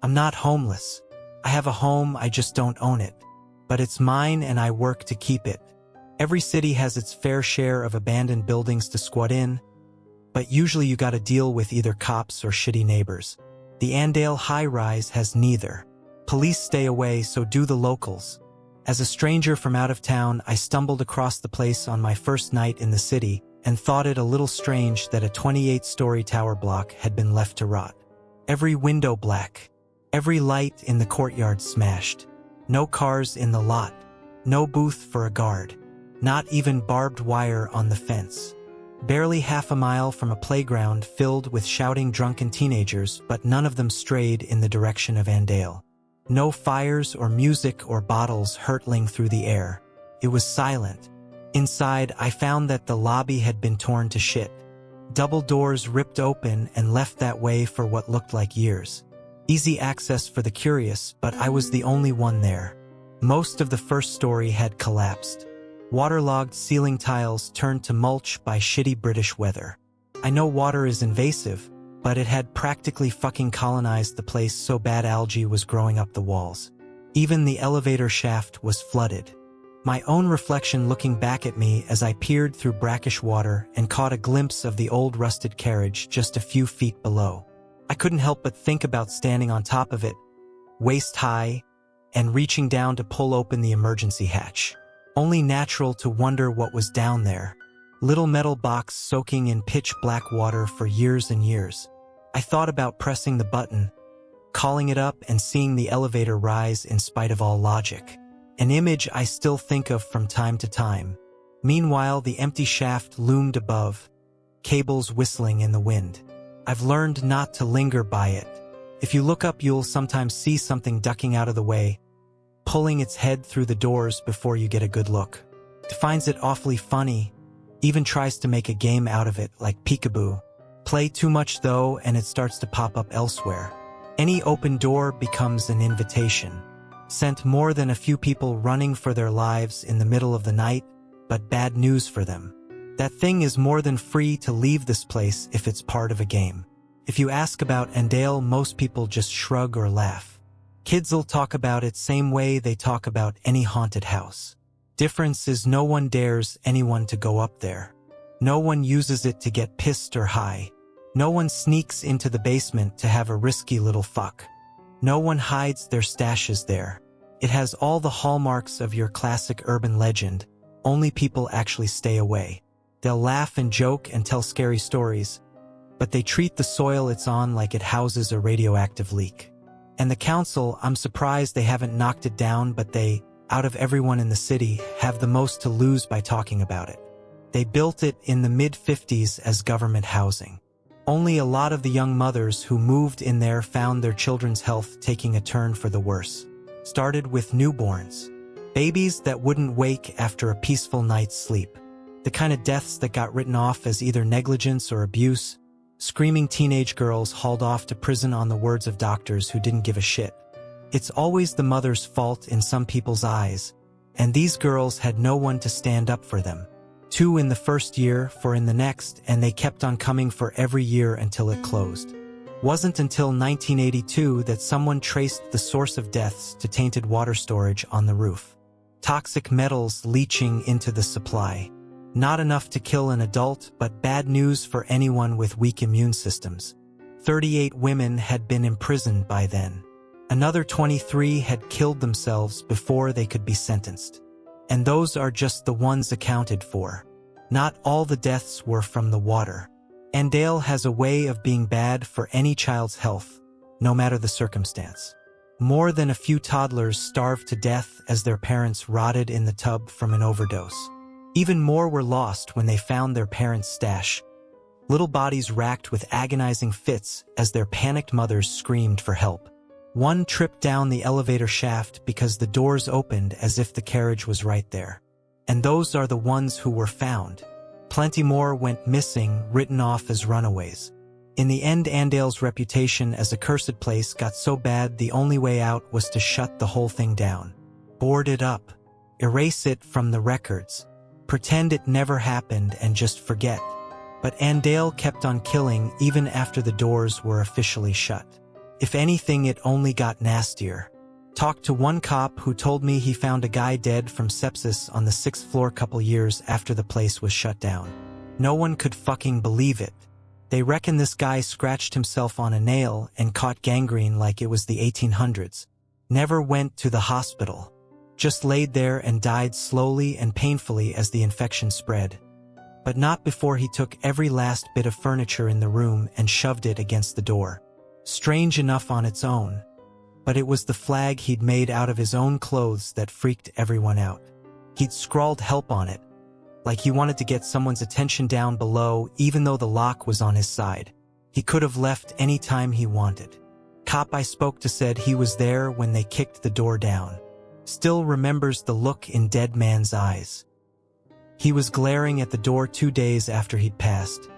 I'm not homeless. I have a home, I just don't own it. But it's mine and I work to keep it. Every city has its fair share of abandoned buildings to squat in, but usually you gotta deal with either cops or shitty neighbors. The Andale high-rise has neither. Police stay away, so do the locals. As a stranger from out of town, I stumbled across the place on my first night in the city and thought it a little strange that a 28-story tower block had been left to rot. Every window black, every light in the courtyard smashed. No cars in the lot, no booth for a guard, not even barbed wire on the fence. Barely half a mile from a playground filled with shouting drunken teenagers, but none of them strayed in the direction of Andale. No fires or music or bottles hurtling through the air. It was silent. Inside, I found that the lobby had been torn to shit. Double doors ripped open and left that way for what looked like years. Easy access for the curious, but I was the only one there. Most of the first story had collapsed. Waterlogged ceiling tiles turned to mulch by shitty British weather. I know water is invasive, but it had practically fucking colonized the place, so bad algae was growing up the walls. Even the elevator shaft was flooded. My own reflection looking back at me as I peered through brackish water and caught a glimpse of the old rusted carriage just a few feet below. I couldn't help but think about standing on top of it, waist high, and reaching down to pull open the emergency hatch. Only natural to wonder what was down there. Little metal box soaking in pitch black water for years and years. I thought about pressing the button, calling it up, and seeing the elevator rise in spite of all logic. An image I still think of from time to time. Meanwhile, the empty shaft loomed above, cables whistling in the wind. I've learned not to linger by it. If you look up, you'll sometimes see something ducking out of the way, pulling its head through the doors before you get a good look. It finds it awfully funny, even tries to make a game out of it like peekaboo. Play too much though and it starts to pop up elsewhere. Any open door becomes an invitation. Sent more than a few people running for their lives in the middle of the night, but bad news for them. That thing is more than free to leave this place if it's part of a game. If you ask about Andale, most people just shrug or laugh. Kids'll talk about it same way they talk about any haunted house. Difference is no one dares anyone to go up there. No one uses it to get pissed or high. No one sneaks into the basement to have a risky little fuck. No one hides their stashes there. It has all the hallmarks of your classic urban legend, only people actually stay away. They'll laugh and joke and tell scary stories, but they treat the soil it's on like it houses a radioactive leak. And the council, I'm surprised they haven't knocked it down, but they, out of everyone in the city, have the most to lose by talking about it. They built it in the mid-50s as government housing. Only a lot of the young mothers who moved in there found their children's health taking a turn for the worse. Started with newborns. Babies that wouldn't wake after a peaceful night's sleep. The kind of deaths that got written off as either negligence or abuse. Screaming teenage girls hauled off to prison on the words of doctors who didn't give a shit. It's always the mother's fault in some people's eyes, and these girls had no one to stand up for them. 2 in the first year, 4 in the next, and they kept on coming for every year until it closed. Wasn't until 1982 that someone traced the source of deaths to tainted water storage on the roof. Toxic metals leaching into the supply. Not enough to kill an adult, but bad news for anyone with weak immune systems. 38 women had been imprisoned by then. Another 23 had killed themselves before they could be sentenced. And those are just the ones accounted for. Not all the deaths were from the water. Andale has a way of being bad for any child's health, no matter the circumstance. More than a few toddlers starved to death as their parents rotted in the tub from an overdose. Even more were lost when they found their parents' stash. Little bodies racked with agonizing fits as their panicked mothers screamed for help. One tripped down the elevator shaft because the doors opened as if the carriage was right there. And those are the ones who were found. Plenty more went missing, written off as runaways. In the end, Andale's reputation as a cursed place got so bad the only way out was to shut the whole thing down. Board it up. Erase it from the records. Pretend it never happened and just forget. But Andale kept on killing even after the doors were officially shut. If anything, it only got nastier. Talked to one cop who told me he found a guy dead from sepsis on the 6th floor couple years after the place was shut down. No one could fucking believe it. They reckon this guy scratched himself on a nail and caught gangrene like it was the 1800s. Never went to the hospital. Just laid there and died slowly and painfully as the infection spread. But not before he took every last bit of furniture in the room and shoved it against the door. Strange enough on its own. But it was the flag he'd made out of his own clothes that freaked everyone out. He'd scrawled help on it, like he wanted to get someone's attention down below even though the lock was on his side. He could have left any time he wanted. Cop I spoke to said he was there when they kicked the door down. Still remembers the look in dead man's eyes. He was glaring at the door 2 days after he'd passed.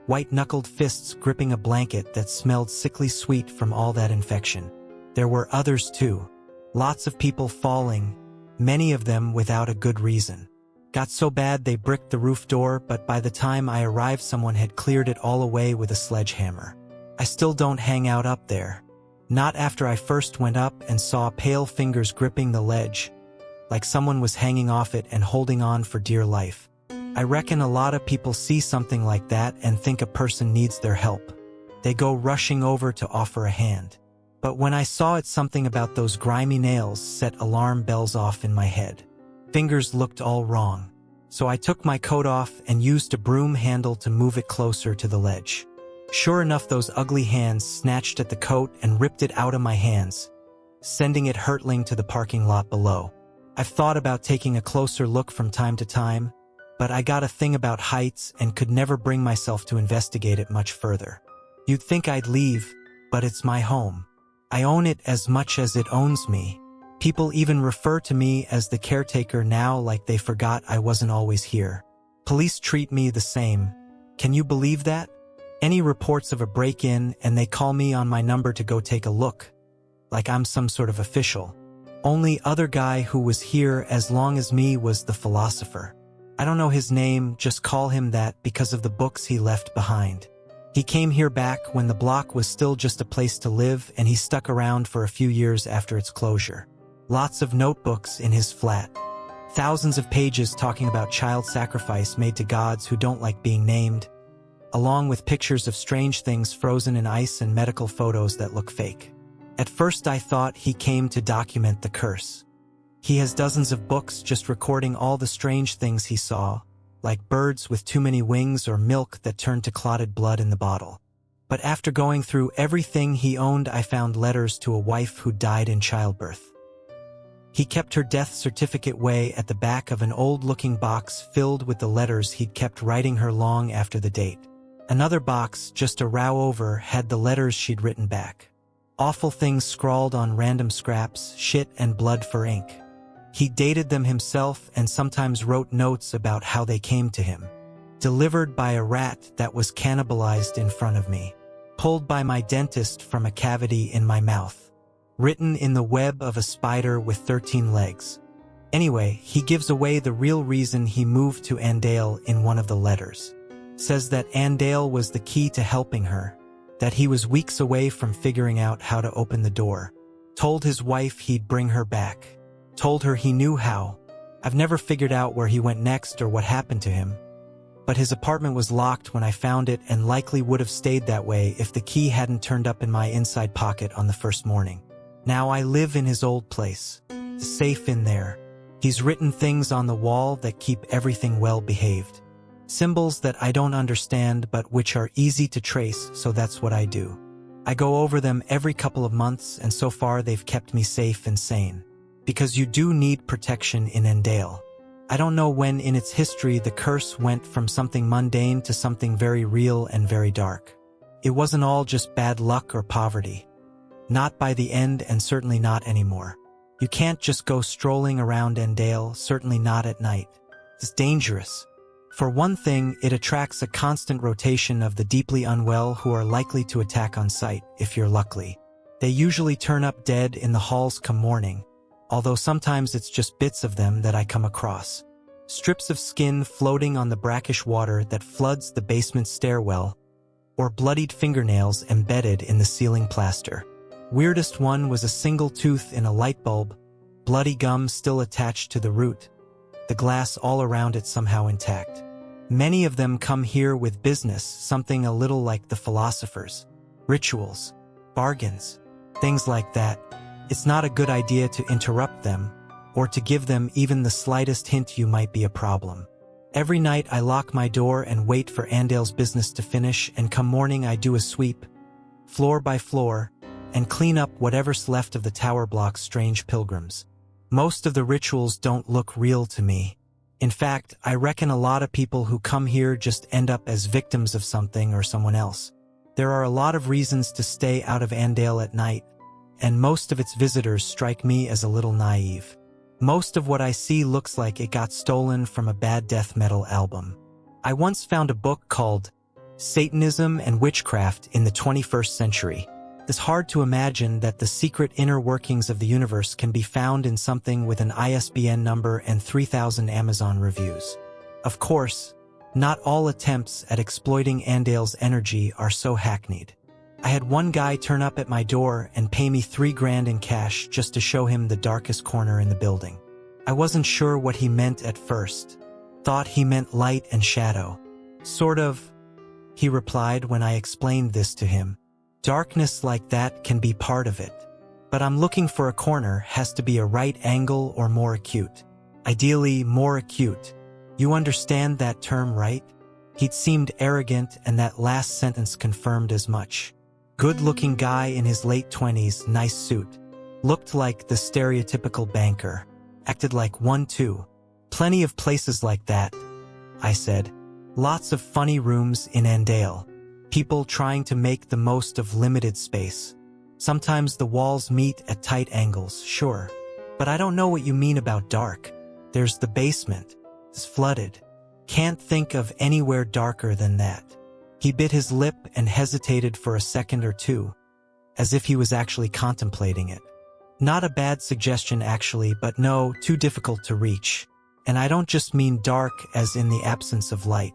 White-knuckled fists gripping a blanket that smelled sickly sweet from all that infection. There were others too. Lots of people falling, many of them without a good reason. Got so bad they bricked the roof door, but by the time I arrived someone had cleared it all away with a sledgehammer. I still don't hang out up there. Not after I first went up and saw pale fingers gripping the ledge, like someone was hanging off it and holding on for dear life. I reckon a lot of people see something like that and think a person needs their help. They go rushing over to offer a hand. But when I saw it, something about those grimy nails set alarm bells off in my head. Fingers looked all wrong. So I took my coat off and used a broom handle to move it closer to the ledge. Sure enough, those ugly hands snatched at the coat and ripped it out of my hands, sending it hurtling to the parking lot below. I've thought about taking a closer look from time to time, but I got a thing about heights and could never bring myself to investigate it much further. You'd think I'd leave, but it's my home. I own it as much as it owns me. People even refer to me as the caretaker now, like they forgot I wasn't always here. Police treat me the same. Can you believe that? Any reports of a break-in and they call me on my number to go take a look, like I'm some sort of official. Only other guy who was here as long as me was the philosopher. I don't know his name, just call him that because of the books he left behind. He came here back when the block was still just a place to live, and he stuck around for a few years after its closure. Lots of notebooks in his flat. Thousands of pages talking about child sacrifice made to gods who don't like being named, along with pictures of strange things frozen in ice and medical photos that look fake. At first I thought he came to document the curse. He has dozens of books just recording all the strange things he saw, like birds with too many wings or milk that turned to clotted blood in the bottle. But after going through everything he owned, I found letters to a wife who died in childbirth. He kept her death certificate way at the back of an old-looking box filled with the letters he'd kept writing her long after the date. Another box, just a row over, had the letters she'd written back. Awful things scrawled on random scraps, shit and blood for ink. He dated them himself and sometimes wrote notes about how they came to him. Delivered by a rat that was cannibalized in front of me. Pulled by my dentist from a cavity in my mouth. Written in the web of a spider with 13 legs. Anyway, he gives away the real reason he moved to Andale in one of the letters. Says that Andale was the key to helping her. That he was weeks away from figuring out how to open the door. Told his wife he'd bring her back. Told her he knew how. I've never figured out where he went next or what happened to him. But his apartment was locked when I found it and likely would have stayed that way if the key hadn't turned up in my inside pocket on the first morning. Now I live in his old place. Safe in there. He's written things on the wall that keep everything well behaved. Symbols that I don't understand but which are easy to trace, so that's what I do. I go over them every couple of months and so far they've kept me safe and sane. Because you do need protection in Andale. I don't know when in its history the curse went from something mundane to something very real and very dark. It wasn't all just bad luck or poverty. Not by the end and certainly not anymore. You can't just go strolling around Andale, certainly not at night. It's dangerous. For one thing, it attracts a constant rotation of the deeply unwell who are likely to attack on sight, if you're lucky. They usually turn up dead in the halls come morning. Although sometimes it's just bits of them that I come across. Strips of skin floating on the brackish water that floods the basement stairwell, or bloodied fingernails embedded in the ceiling plaster. Weirdest one was a single tooth in a light bulb, bloody gum still attached to the root, the glass all around it somehow intact. Many of them come here with business, something a little like the philosophers. Rituals, bargains, things like that. It's not a good idea to interrupt them, or to give them even the slightest hint you might be a problem. Every night I lock my door and wait for Andale's business to finish, and come morning I do a sweep, floor by floor, and clean up whatever's left of the tower block's strange pilgrims. Most of the rituals don't look real to me. In fact, I reckon a lot of people who come here just end up as victims of something or someone else. There are a lot of reasons to stay out of Andale at night, and most of its visitors strike me as a little naive. Most of what I see looks like it got stolen from a bad death metal album. I once found a book called Satanism and Witchcraft in the 21st Century. It's hard to imagine that the secret inner workings of the universe can be found in something with an ISBN number and 3,000 Amazon reviews. Of course, not all attempts at exploiting Andale's energy are so hackneyed. I had one guy turn up at my door and pay me $3,000 in cash just to show him the darkest corner in the building. I wasn't sure what he meant at first. Thought he meant light and shadow. Sort of, he replied when I explained this to him. Darkness like that can be part of it. But I'm looking for a corner, has to be a right angle or more acute. Ideally, more acute. You understand that term, right? He'd seemed arrogant, and that last sentence confirmed as much. Good-looking guy in his late 20s, nice suit. Looked like the stereotypical banker. Acted like one too. Plenty of places like that, I said. Lots of funny rooms in Andale. People trying to make the most of limited space. Sometimes the walls meet at tight angles, sure. But I don't know what you mean about dark. There's the basement. It's flooded. Can't think of anywhere darker than that. He bit his lip and hesitated for a second or two, as if he was actually contemplating it. Not a bad suggestion actually, but no, too difficult to reach. And I don't just mean dark as in the absence of light.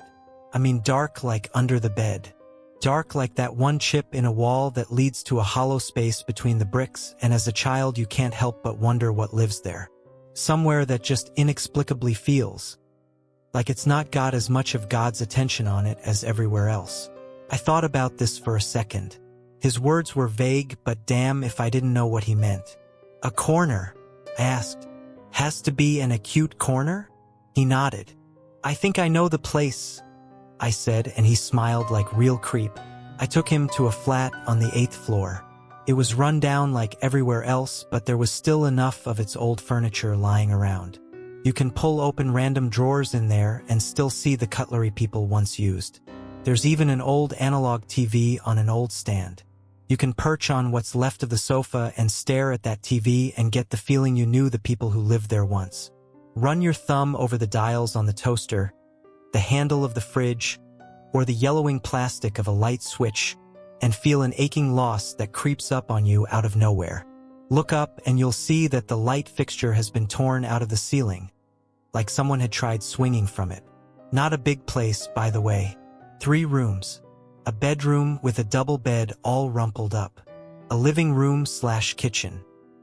I mean dark like under the bed. Dark like that one chip in a wall that leads to a hollow space between the bricks, and as a child you can't help but wonder what lives there. Somewhere that just inexplicably feels like it's not got as much of God's attention on it as everywhere else. I thought about this for a second. His words were vague, but damn if I didn't know what he meant. A corner? I asked. Has to be an acute corner? He nodded. I think I know the place, I said, and he smiled like real creep. I took him to a flat on the 8th floor. It was run down like everywhere else, but there was still enough of its old furniture lying around. You can pull open random drawers in there and still see the cutlery people once used. There's even an old analog TV on an old stand. You can perch on what's left of the sofa and stare at that TV and get the feeling you knew the people who lived there once. Run your thumb over the dials on the toaster, the handle of the fridge, or the yellowing plastic of a light switch, and feel an aching loss that creeps up on you out of nowhere. Look up and you'll see that the light fixture has been torn out of the ceiling, like someone had tried swinging from it. Not a big place, by the way. 3 rooms. A bedroom with a double bed all rumpled up. A living room/kitchen.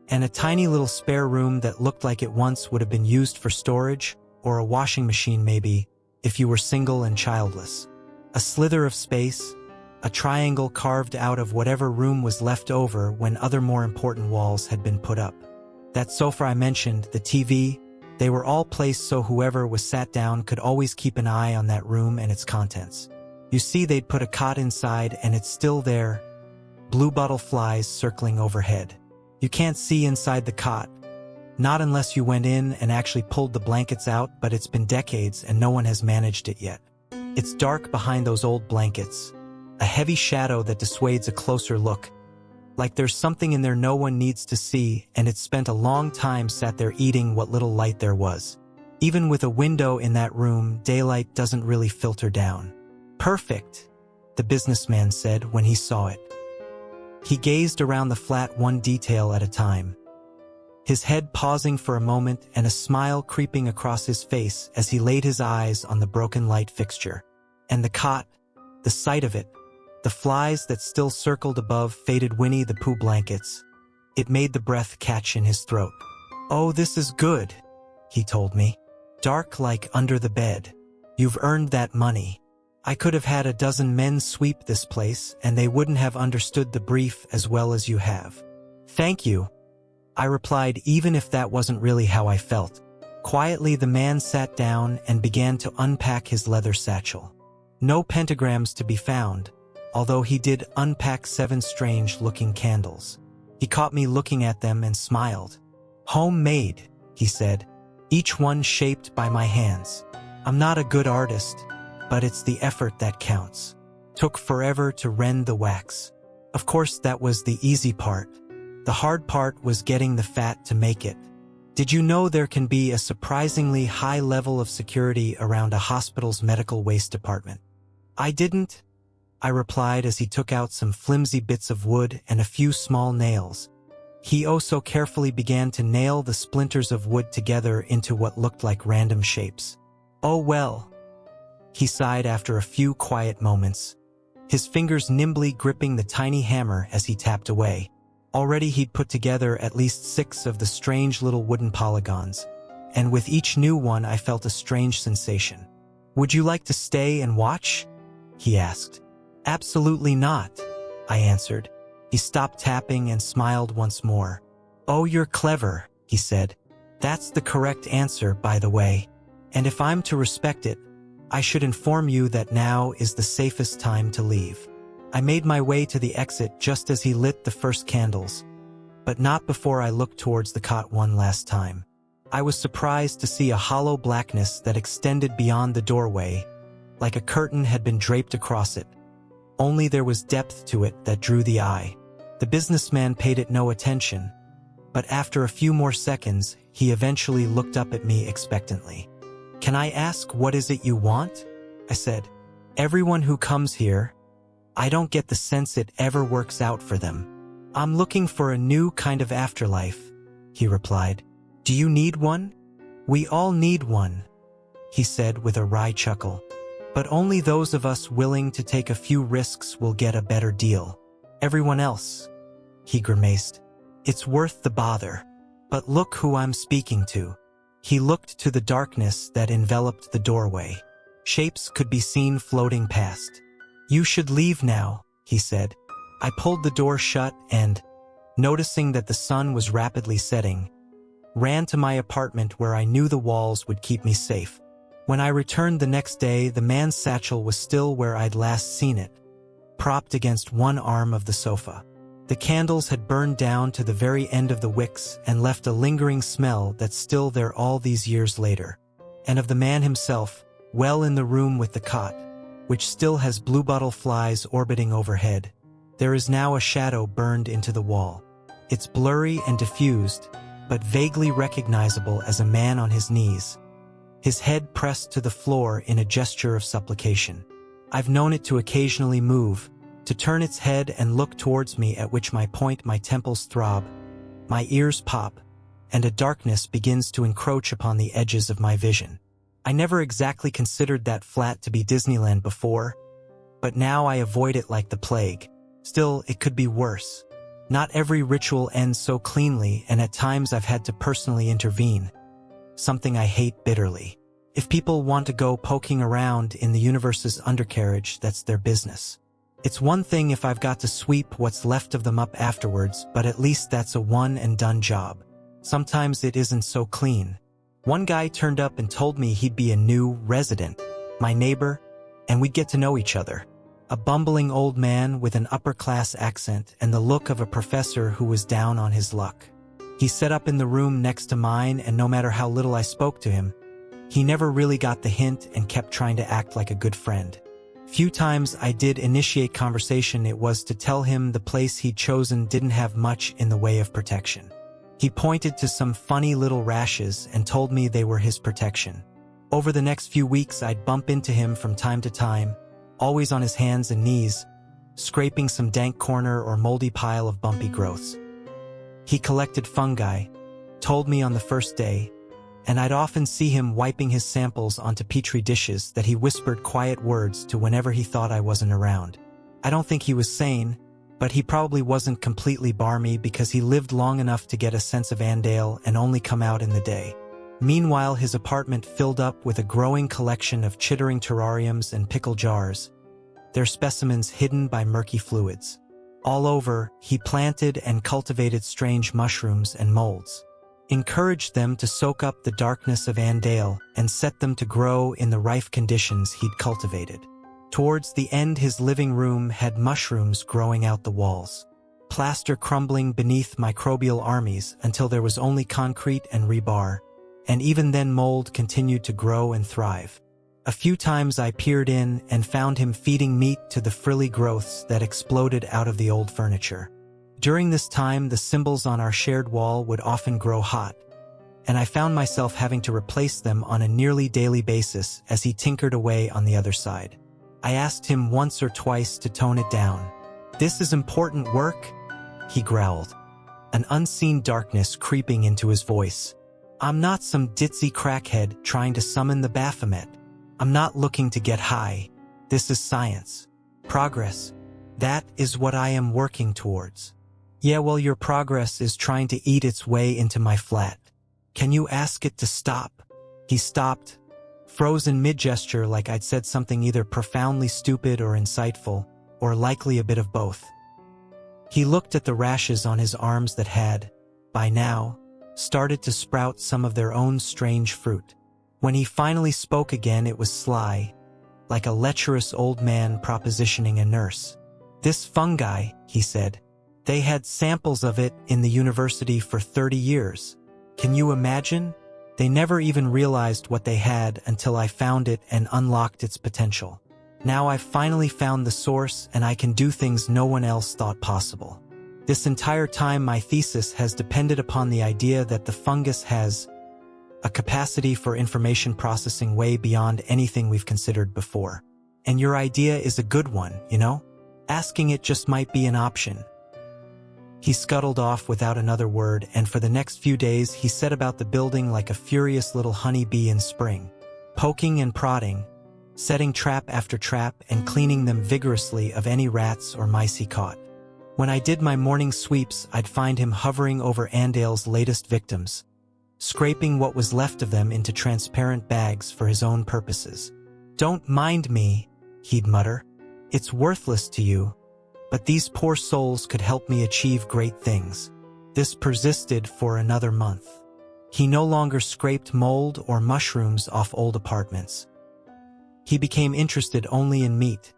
And a tiny little spare room that looked like it once would have been used for storage, or a washing machine maybe, if you were single and childless. A slither of space, a triangle carved out of whatever room was left over when other more important walls had been put up. That sofa I mentioned, the TV, they were all placed so whoever was sat down could always keep an eye on that room and its contents. You see, they'd put a cot inside and it's still there, bluebottle flies circling overhead. You can't see inside the cot, not unless you went in and actually pulled the blankets out, but it's been decades and no one has managed it yet. It's dark behind those old blankets, a heavy shadow that dissuades a closer look, like there's something in there no one needs to see, and it's spent a long time sat there eating what little light there was. Even with a window in that room, daylight doesn't really filter down. Perfect, the businessman said when he saw it. He gazed around the flat one detail at a time, his head pausing for a moment and a smile creeping across his face as he laid his eyes on the broken light fixture. And the cot, the sight of it, The flies that still circled above faded Winnie the Pooh blankets. It made the breath catch in his throat. "Oh, this is good," he told me. "Dark like under the bed. You've earned that money. I could have had a dozen men sweep this place and they wouldn't have understood the brief as well as you have." "Thank you," I replied, even if that wasn't really how I felt. Quietly, the man sat down and began to unpack his leather satchel. No pentagrams to be found, although he did unpack 7 strange-looking candles. He caught me looking at them and smiled. "Homemade," he said, "each one shaped by my hands. I'm not a good artist, but it's the effort that counts. Took forever to rend the wax. Of course, that was the easy part. The hard part was getting the fat to make it. Did you know there can be a surprisingly high level of security around a hospital's medical waste department?" "I didn't," I replied as he took out some flimsy bits of wood and a few small nails. He so carefully began to nail the splinters of wood together into what looked like random shapes. "Oh well," he sighed after a few quiet moments, his fingers nimbly gripping the tiny hammer as he tapped away. Already he'd put together at least 6 of the strange little wooden polygons, and with each new one I felt a strange sensation. "Would you like to stay and watch?" he asked. "Absolutely not," I answered. He stopped tapping and smiled once more. "Oh, you're clever," he said. "That's the correct answer, by the way. And if I'm to respect it, I should inform you that now is the safest time to leave." I made my way to the exit just as he lit the first candles, but not before I looked towards the cot one last time. I was surprised to see a hollow blackness that extended beyond the doorway, like a curtain had been draped across it. Only there was depth to it that drew the eye. The businessman paid it no attention, but after a few more seconds, he eventually looked up at me expectantly. "Can I ask what is it you want?" I said. "Everyone who comes here, I don't get the sense it ever works out for them. I'm looking for a new kind of afterlife," he replied. "Do you need one?" "We all need one," he said with a wry chuckle. "But only those of us willing to take a few risks will get a better deal. Everyone else," he grimaced, "it's worth the bother. But look who I'm speaking to." He looked to the darkness that enveloped the doorway. Shapes could be seen floating past. "You should leave now," he said. I pulled the door shut and, noticing that the sun was rapidly setting, ran to my apartment where I knew the walls would keep me safe. When I returned the next day, the man's satchel was still where I'd last seen it, propped against one arm of the sofa. The candles had burned down to the very end of the wicks and left a lingering smell that's still there all these years later. And of the man himself, well in the room with the cot, which still has bluebottle flies orbiting overhead, there is now a shadow burned into the wall. It's blurry and diffused, but vaguely recognizable as a man on his knees, his head pressed to the floor in a gesture of supplication. I've known it to occasionally move, to turn its head and look towards me, at which my temples throb, my ears pop, and a darkness begins to encroach upon the edges of my vision. I never exactly considered that flat to be Disneyland before, but now I avoid it like the plague. Still, it could be worse. Not every ritual ends so cleanly, and at times I've had to personally intervene, something I hate bitterly. If people want to go poking around in the universe's undercarriage, that's their business. It's one thing if I've got to sweep what's left of them up afterwards, but at least that's a one-and-done job. Sometimes it isn't so clean. One guy turned up and told me he'd be a new resident, my neighbor, and we'd get to know each other. A bumbling old man with an upper-class accent and the look of a professor who was down on his luck. He set up in the room next to mine, and no matter how little I spoke to him, he never really got the hint and kept trying to act like a good friend. Few times I did initiate conversation, it was to tell him the place he'd chosen didn't have much in the way of protection. He pointed to some funny little rashes and told me they were his protection. Over the next few weeks, I'd bump into him from time to time, always on his hands and knees, scraping some dank corner or moldy pile of bumpy growths. He collected fungi, told me on the first day, and I'd often see him wiping his samples onto petri dishes that he whispered quiet words to whenever he thought I wasn't around. I don't think he was sane, but he probably wasn't completely barmy because he lived long enough to get a sense of Andale and only come out in the day. Meanwhile, his apartment filled up with a growing collection of chittering terrariums and pickle jars, their specimens hidden by murky fluids. All over, he planted and cultivated strange mushrooms and molds, encouraged them to soak up the darkness of Andale, and set them to grow in the rife conditions he'd cultivated. Towards the end, his living room had mushrooms growing out the walls, plaster crumbling beneath microbial armies until there was only concrete and rebar, and even then mold continued to grow and thrive. A few times I peered in and found him feeding meat to the frilly growths that exploded out of the old furniture. During this time, the symbols on our shared wall would often grow hot, and I found myself having to replace them on a nearly daily basis as he tinkered away on the other side. I asked him once or twice to tone it down. "This is important work," he growled, an unseen darkness creeping into his voice. "I'm not some ditzy crackhead trying to summon the Baphomet. I'm not looking to get high. This is science. Progress. That is what I am working towards." "Yeah, well, your progress is trying to eat its way into my flat. Can you ask it to stop?" He stopped, froze in mid-gesture like I'd said something either profoundly stupid or insightful, or likely a bit of both. He looked at the rashes on his arms that had, by now, started to sprout some of their own strange fruit. When he finally spoke again, it was sly, like a lecherous old man propositioning a nurse. "This fungi," he said, "they had samples of it in the university for 30 years. Can you imagine? They never even realized what they had until I found it and unlocked its potential. Now I've finally found the source and I can do things no one else thought possible. This entire time my thesis has depended upon the idea that the fungus has a capacity for information processing way beyond anything we've considered before. And your idea is a good one, you know? Asking it just might be an option." He scuttled off without another word, and for the next few days he set about the building like a furious little honeybee in spring, poking and prodding, setting trap after trap and cleaning them vigorously of any rats or mice he caught. When I did my morning sweeps, I'd find him hovering over Andale's latest victims, scraping what was left of them into transparent bags for his own purposes. "Don't mind me," he'd mutter. "It's worthless to you, but these poor souls could help me achieve great things." This persisted for another month. He no longer scraped mold or mushrooms off old apartments. He became interested only in meat,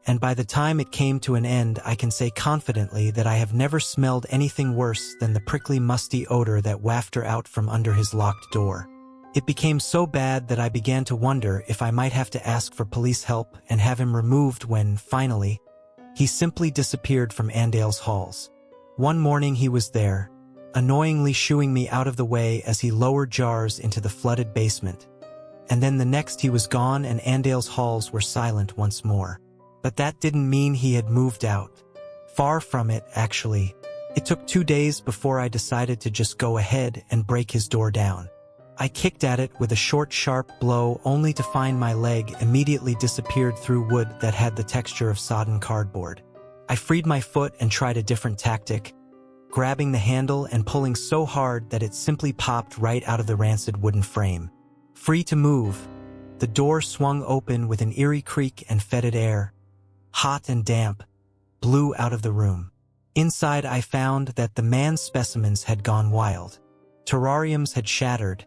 and by the time it came to an end, I can say confidently that I have never smelled anything worse than the prickly, musty odor that wafted out from under his locked door. It became so bad that I began to wonder if I might have to ask for police help and have him removed when, finally, he simply disappeared from Andale's halls. One morning he was there, annoyingly shooing me out of the way as he lowered jars into the flooded basement. And then the next he was gone and Andale's halls were silent once more. But that didn't mean he had moved out. Far from it, actually. It took 2 days before I decided to just go ahead and break his door down. I kicked at it with a short, sharp blow only to find my leg immediately disappeared through wood that had the texture of sodden cardboard. I freed my foot and tried a different tactic, grabbing the handle and pulling so hard that it simply popped right out of the rancid wooden frame. Free to move, the door swung open with an eerie creak and fetid air, hot and damp, blew out of the room. Inside I found that the man's specimens had gone wild. Terrariums had shattered,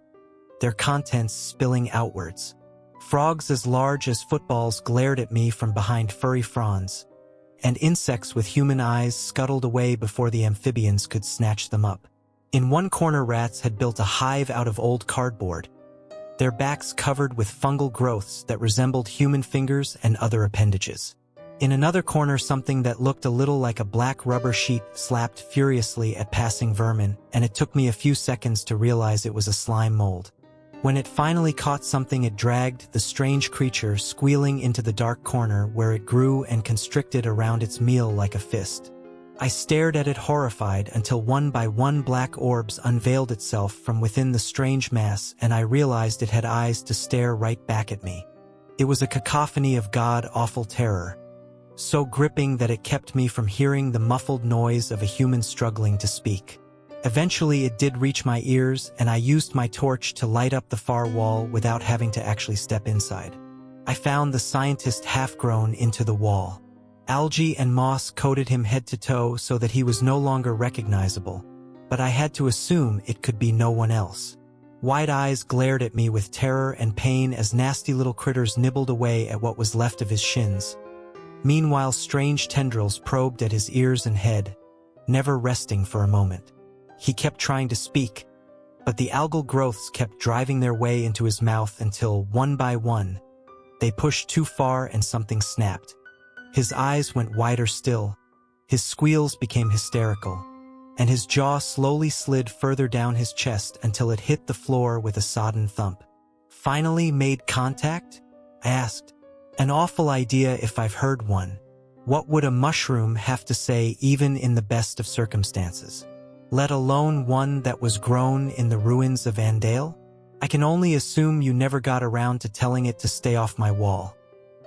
their contents spilling outwards. Frogs as large as footballs glared at me from behind furry fronds, and insects with human eyes scuttled away before the amphibians could snatch them up. In one corner, rats had built a hive out of old cardboard, their backs covered with fungal growths that resembled human fingers and other appendages. In another corner, something that looked a little like a black rubber sheet slapped furiously at passing vermin, and it took me a few seconds to realize it was a slime mold. When it finally caught something, it dragged the strange creature squealing into the dark corner where it grew and constricted around its meal like a fist. I stared at it horrified until one by one black orbs unveiled itself from within the strange mass, and I realized it had eyes to stare right back at me. It was a cacophony of god-awful terror, so gripping that it kept me from hearing the muffled noise of a human struggling to speak. Eventually it did reach my ears, and I used my torch to light up the far wall without having to actually step inside. I found the scientist half-grown into the wall. Algae and moss coated him head to toe so that he was no longer recognizable, but I had to assume it could be no one else. Wide eyes glared at me with terror and pain as nasty little critters nibbled away at what was left of his shins. Meanwhile, strange tendrils probed at his ears and head, never resting for a moment. He kept trying to speak, but the algal growths kept driving their way into his mouth until, one by one, they pushed too far and something snapped. His eyes went wider still, his squeals became hysterical, and his jaw slowly slid further down his chest until it hit the floor with a sodden thump. Finally made contact? I asked. An awful idea if I've heard one. What would a mushroom have to say even in the best of circumstances? Let alone one that was grown in the ruins of Andale? I can only assume you never got around to telling it to stay off my wall.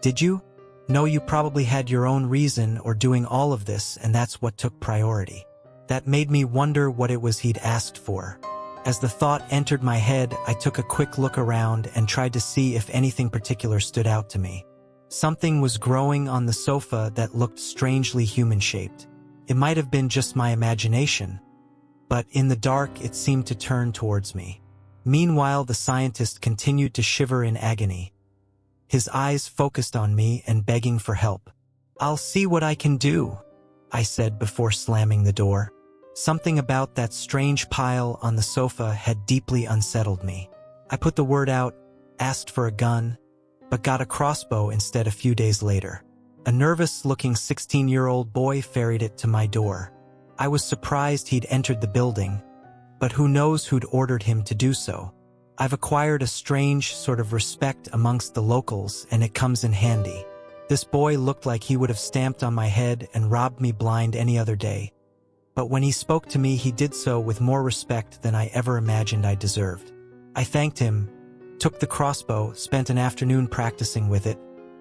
Did you? No, you probably had your own reason or doing all of this, and that's what took priority. That made me wonder what it was he'd asked for. As the thought entered my head, I took a quick look around and tried to see if anything particular stood out to me. Something was growing on the sofa that looked strangely human-shaped. It might have been just my imagination, but in the dark it seemed to turn towards me. Meanwhile, the scientist continued to shiver in agony, his eyes focused on me and begging for help. "I'll see what I can do," I said before slamming the door. Something about that strange pile on the sofa had deeply unsettled me. I put the word out, asked for a gun, but got a crossbow instead a few days later. A nervous-looking 16-year-old boy ferried it to my door. I was surprised he'd entered the building, but who knows who'd ordered him to do so. I've acquired a strange sort of respect amongst the locals, and it comes in handy. This boy looked like he would have stamped on my head and robbed me blind any other day. But when he spoke to me, he did so with more respect than I ever imagined I deserved. I thanked him, took the crossbow, spent an afternoon practicing with it,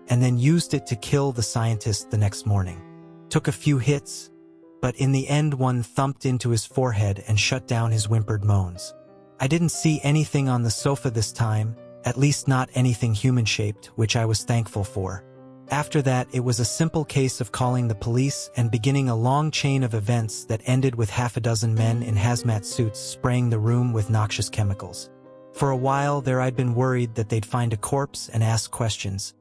and then used it to kill the scientist the next morning. Took a few hits, but in the end one thumped into his forehead and shut down his whimpered moans. I didn't see anything on the sofa this time, at least not anything human-shaped, which I was thankful for. After that, it was a simple case of calling the police and beginning a long chain of events that ended with half a dozen men in hazmat suits spraying the room with noxious chemicals. For a while there I'd been worried that they'd find a corpse and ask questions.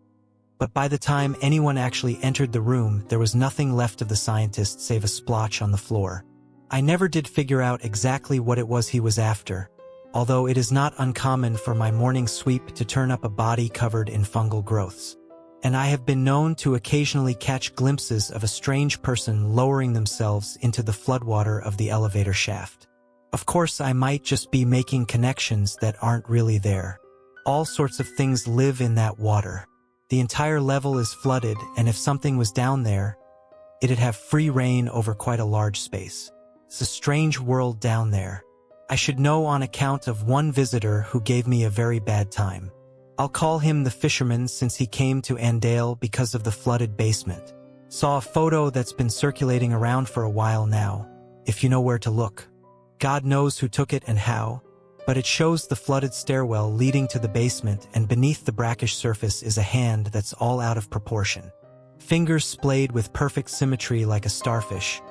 But by the time anyone actually entered the room, there was nothing left of the scientist save a splotch on the floor. I never did figure out exactly what it was he was after, although it is not uncommon for my morning sweep to turn up a body covered in fungal growths. And I have been known to occasionally catch glimpses of a strange person lowering themselves into the floodwater of the elevator shaft. Of course, I might just be making connections that aren't really there. All sorts of things live in that water. The entire level is flooded, and if something was down there, it'd have free reign over quite a large space. It's a strange world down there. I should know on account of one visitor who gave me a very bad time. I'll call him the fisherman since he came to Andale because of the flooded basement. Saw a photo that's been circulating around for a while now, if you know where to look. God knows who took it and how, but it shows the flooded stairwell leading to the basement, and beneath the brackish surface is a hand that's all out of proportion. Fingers splayed with perfect symmetry like a starfish.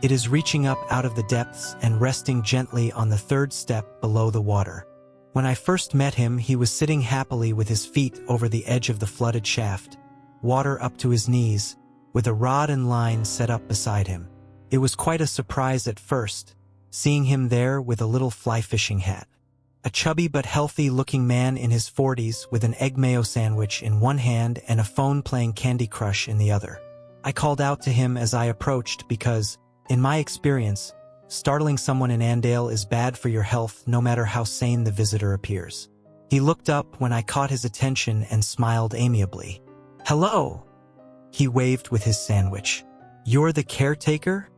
It is reaching up out of the depths and resting gently on the third step below the water. When I first met him, he was sitting happily with his feet over the edge of the flooded shaft, water up to his knees, with a rod and line set up beside him. It was quite a surprise at first, seeing him there with a little fly fishing hat. A chubby but healthy-looking man in his 40s with an egg mayo sandwich in one hand and a phone playing Candy Crush in the other. I called out to him as I approached because, in my experience, startling someone in Andale is bad for your health no matter how sane the visitor appears. He looked up when I caught his attention and smiled amiably. "Hello!" He waved with his sandwich. "You're the caretaker?"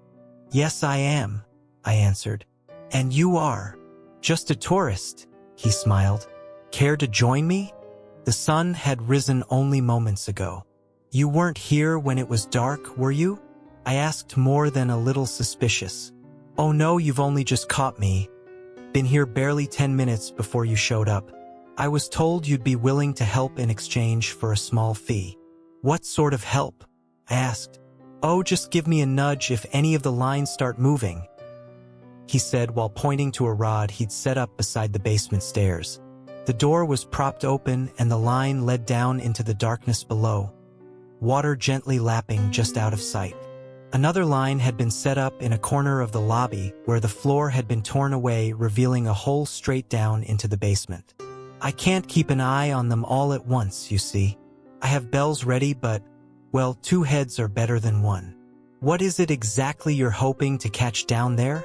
"Yes, I am," I answered. "And you are?" "Just a tourist," he smiled. "Care to join me?" The sun had risen only moments ago. You weren't here when it was dark, were you? I asked, more than a little suspicious. Oh no, you've only just caught me. Been here barely 10 minutes before you showed up. I was told you'd be willing to help in exchange for a small fee. What sort of help? I asked. Oh, just give me a nudge if any of the lines start moving, he said while pointing to a rod he'd set up beside the basement stairs. The door was propped open and the line led down into the darkness below, water gently lapping just out of sight. Another line had been set up in a corner of the lobby where the floor had been torn away, revealing a hole straight down into the basement. I can't keep an eye on them all at once, you see. I have bells ready, but, well, 2 heads are better than 1. What is it exactly you're hoping to catch down there?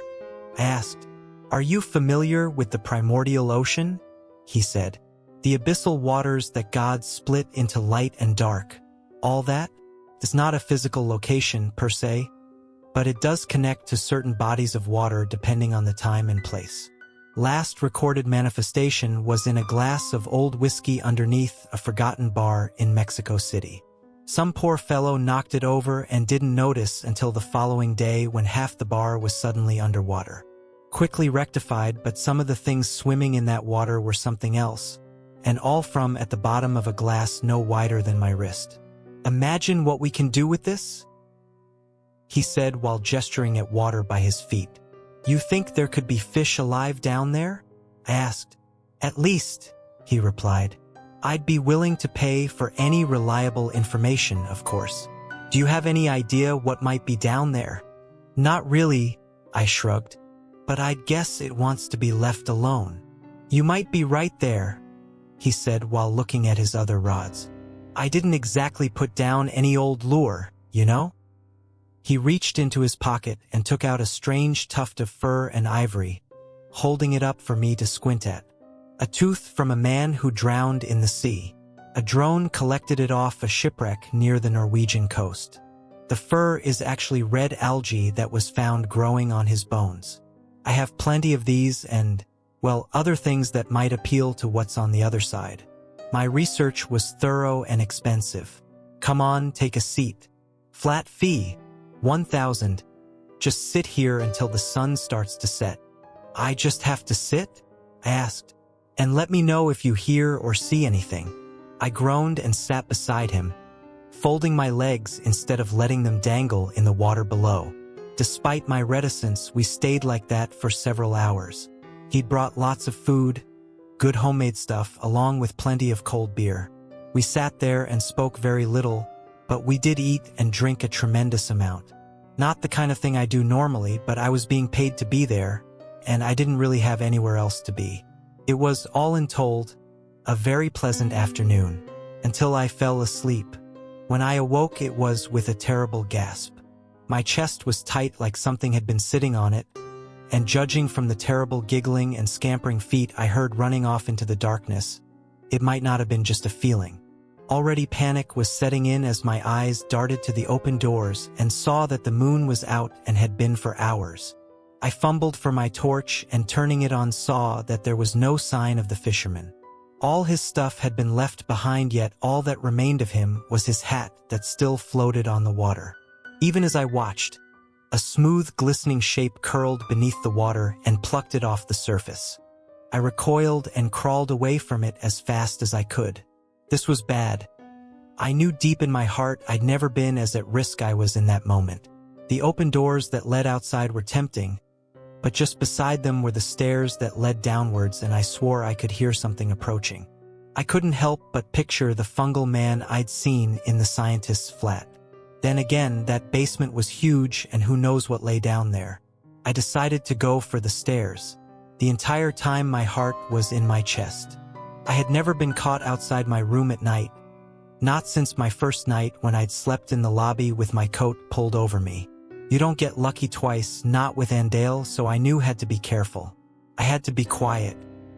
I asked. Are you familiar with the primordial ocean? He said. The abyssal waters that God split into light and dark. All that? It's not a physical location per se, but it does connect to certain bodies of water depending on the time and place. Last recorded manifestation was in a glass of old whiskey underneath a forgotten bar in Mexico City. Some poor fellow knocked it over and didn't notice until the following day when half the bar was suddenly underwater. Quickly rectified, but some of the things swimming in that water were something else, and all from at the bottom of a glass no wider than my wrist. Imagine what we can do with this? He said while gesturing at water by his feet. You think there could be fish alive down there? I asked. At least, he replied. I'd be willing to pay for any reliable information, of course. Do you have any idea what might be down there? Not really, I shrugged. But I'd guess it wants to be left alone. You might be right there, he said while looking at his other rods. I didn't exactly put down any old lure, you know? He reached into his pocket and took out a strange tuft of fur and ivory, holding it up for me to squint at. A tooth from a man who drowned in the sea. A drone collected it off a shipwreck near the Norwegian coast. The fur is actually red algae that was found growing on his bones. I have plenty of these and, well, other things that might appeal to what's on the other side. My research was thorough and expensive. Come on, take a seat. Flat fee, 1,000. Just sit here until the sun starts to set. I just have to sit? I asked. And let me know if you hear or see anything. I groaned and sat beside him, folding my legs instead of letting them dangle in the water below. Despite my reticence, we stayed like that for several hours. He'd brought lots of food, good homemade stuff, along with plenty of cold beer. We sat there and spoke very little, but we did eat and drink a tremendous amount. Not the kind of thing I do normally, but I was being paid to be there, and I didn't really have anywhere else to be. It was, all in told, a very pleasant afternoon, until I fell asleep. When I awoke, it was with a terrible gasp. My chest was tight like something had been sitting on it, and judging from the terrible giggling and scampering feet I heard running off into the darkness, it might not have been just a feeling. Already panic was setting in as my eyes darted to the open doors and saw that the moon was out and had been for hours. I fumbled for my torch and turning it on saw that there was no sign of the fisherman. All his stuff had been left behind, yet all that remained of him was his hat that still floated on the water. Even as I watched, a smooth, glistening shape curled beneath the water and plucked it off the surface. I recoiled and crawled away from it as fast as I could. This was bad. I knew deep in my heart I'd never been as at risk I was in that moment. The open doors that led outside were tempting, but just beside them were the stairs that led downwards, and I swore I could hear something approaching. I couldn't help but picture the fungal man I'd seen in the scientist's flat. Then again, that basement was huge, and who knows what lay down there. I decided to go for the stairs. The entire time my heart was in my chest. I had never been caught outside my room at night, not since my first night when I'd slept in the lobby with my coat pulled over me. You don't get lucky twice, not with Andale, so I knew had to be careful. I had to be quiet.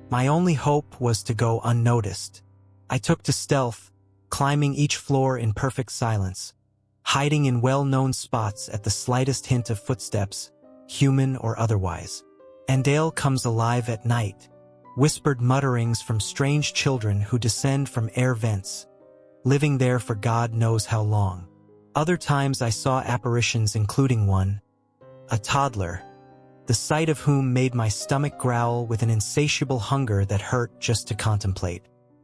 My only hope was to go unnoticed. I took to stealth, climbing each floor in perfect silence, hiding in well-known spots at the slightest hint of footsteps, human or otherwise. Andale comes alive at night. Whispered mutterings from strange children who descend from air vents. living there for God knows how long. Other times I saw apparitions, including one, a toddler, the sight of whom made my stomach growl with an insatiable hunger that hurt just to contemplate.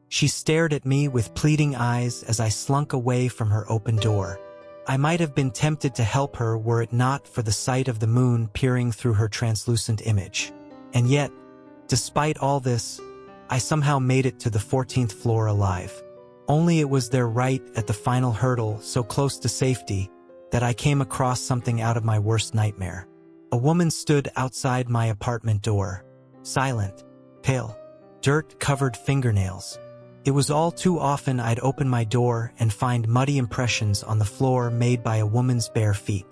She stared at me with pleading eyes as I slunk away from her open door. I might have been tempted to help her were it not for the sight of the moon peering through her translucent image. And yet, despite all this, I somehow made it to the 14th floor alive. Only it was there, right at the final hurdle, so close to safety, that I came across something out of my worst nightmare. A woman stood outside my apartment door, silent, pale, dirt-covered fingernails. It was all too often I'd open my door and find muddy impressions on the floor made by a woman's bare feet.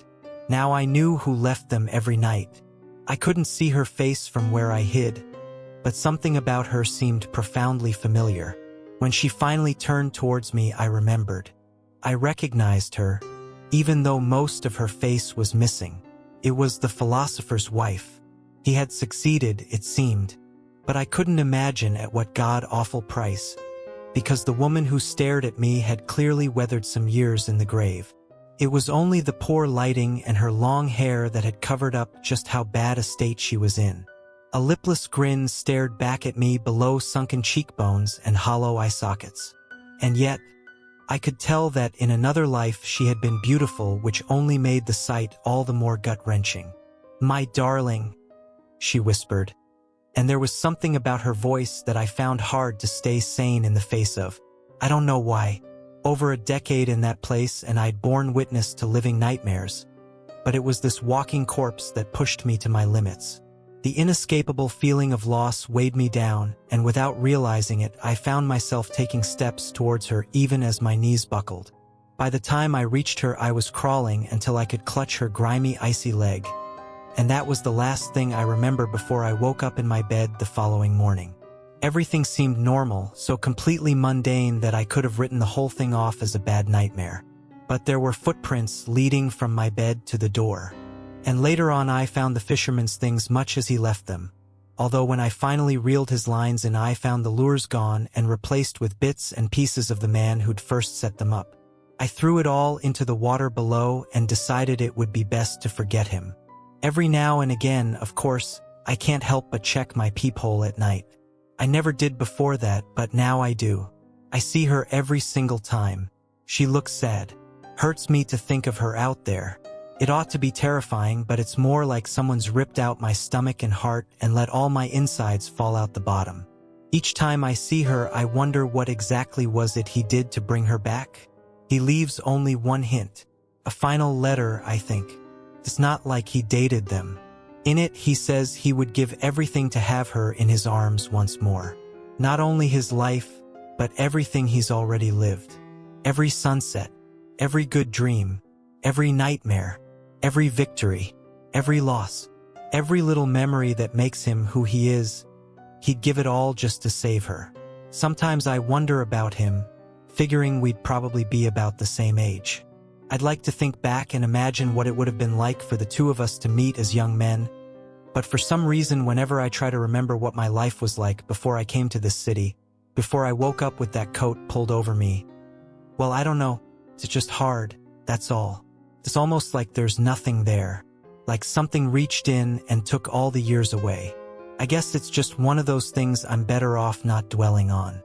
Now I knew who left them every night. I couldn't see her face from where I hid, but something about her seemed profoundly familiar. When she finally turned towards me, I remembered. I recognized her, even though most of her face was missing. It was the philosopher's wife. He had succeeded, it seemed, but I couldn't imagine at what god-awful price, because the woman who stared at me had clearly weathered some years in the grave. It was only the poor lighting and her long hair that had covered up just how bad a state she was in. A lipless grin stared back at me below sunken cheekbones and hollow eye sockets. And yet, I could tell that in another life she had been beautiful, which only made the sight all the more gut-wrenching. "My darling," she whispered, and there was something about her voice that I found hard to stay sane in the face of. I don't know why. Over a decade in that place and I'd borne witness to living nightmares, but it was this walking corpse that pushed me to my limits. The inescapable feeling of loss weighed me down, and without realizing it, I found myself taking steps towards her even as my knees buckled. By the time I reached her, I was crawling until I could clutch her grimy, icy leg. And that was the last thing I remember before I woke up in my bed the following morning. Everything seemed normal, so completely mundane that I could have written the whole thing off as a bad nightmare. But there were footprints leading from my bed to the door. And later on I found the fisherman's things much as he left them, although when I finally reeled his lines in I found the lures gone and replaced with bits and pieces of the man who'd first set them up. I threw it all into the water below and decided it would be best to forget him. Every now and again, of course, I can't help but check my peephole at night. I never did before that, but now I do. I see her every single time. She looks sad. Hurts me to think of her out there. It ought to be terrifying, but it's more like someone's ripped out my stomach and heart and let all my insides fall out the bottom. Each time I see her, I wonder what exactly was it he did to bring her back. He leaves only one hint. A final letter, I think. It's not like he dated them. In it, he says he would give everything to have her in his arms once more. Not only his life, but everything he's already lived. Every sunset, every good dream, every nightmare, every victory, every loss, every little memory that makes him who he is. He'd give it all just to save her. Sometimes I wonder about him, figuring we'd probably be about the same age. I'd like to think back and imagine what it would have been like for the two of us to meet as young men, but for some reason whenever I try to remember what my life was like before I came to this city, before I woke up with that coat pulled over me, well, I don't know, it's just hard, that's all. It's almost like there's nothing there, like something reached in and took all the years away. I guess it's just one of those things I'm better off not dwelling on.